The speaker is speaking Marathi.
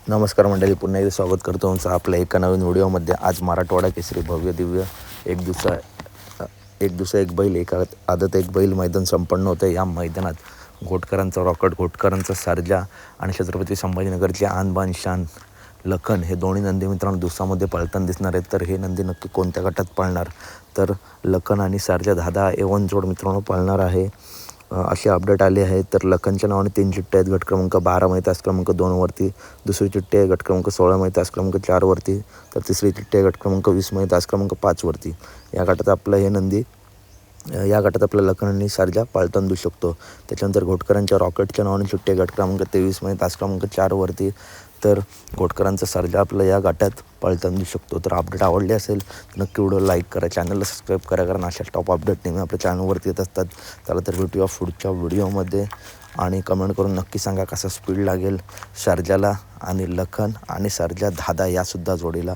नमस्कार मंडळी, पुन्हा एकदा स्वागत करतो तुमचं आपल्या एका नवीन व्हिडिओमध्ये. आज मराठवाडा केसरी भव्य दिव्य एक दिवसा एक बैल एका आदत एक बैल मैदान संपन्न होतं. या मैदानात घोटकरांचा रॉकेट, घोटकरांचा सर्जा आणि छत्रपती संभाजीनगरचे आन बान शान लखन हे दोन्ही नंदी मित्रांनो दिवसामध्ये पळताना दिसणार आहेत. तर हे नंदी नक्की कोणत्या गटात पळणार? तर लखन आणि सर्जा दादा एवन जोड मित्रांनो पळणार आहे असे अपडेट आले आहेत. तर लखनच्या नावाने 3 चिठ्ठ्या आहेत. गट क्रमांक 12 माहीत तास क्रमांक 2वरती, दुसरी चिठ्ठी आहे गट क्रमांक 16 माहीत तास क्रमांक 4वरती, तर तिसरी चिठ्ठी आहे गट क्रमांक 20 माहीत तास क्रमांक 5वरती. या गटात आपलं हे नंदी या गटात आपल्या लखन आणि सर्जा पळताना दिसू शकतो. त्याच्यानंतर घोटकरांच्या रॉकेटच्या नावाने चिठ्ठी आहे गट क्रमांक 23 माहीत तास क्रमांक 4वरती, तर घोटकरांचा सर्जा आपलं या गटात पळताना दिसू शकतो. तर अपडेट आवडले असेल तर नक्की व्हिडिओ लाईक करा, चॅनलला सबस्क्राईब करा, कारण अशा टॉप अपडेट नेहमी आपल्या चॅनलवरती येत असतात. त्याला तर भेटूया पुढच्या व्हिडिओमध्ये आणि कमेंट करून नक्की सांगा कसा स्पीड लागेल सर्जाला आणि लखन आणि सर्जा दादा यासुद्धा जोडीला.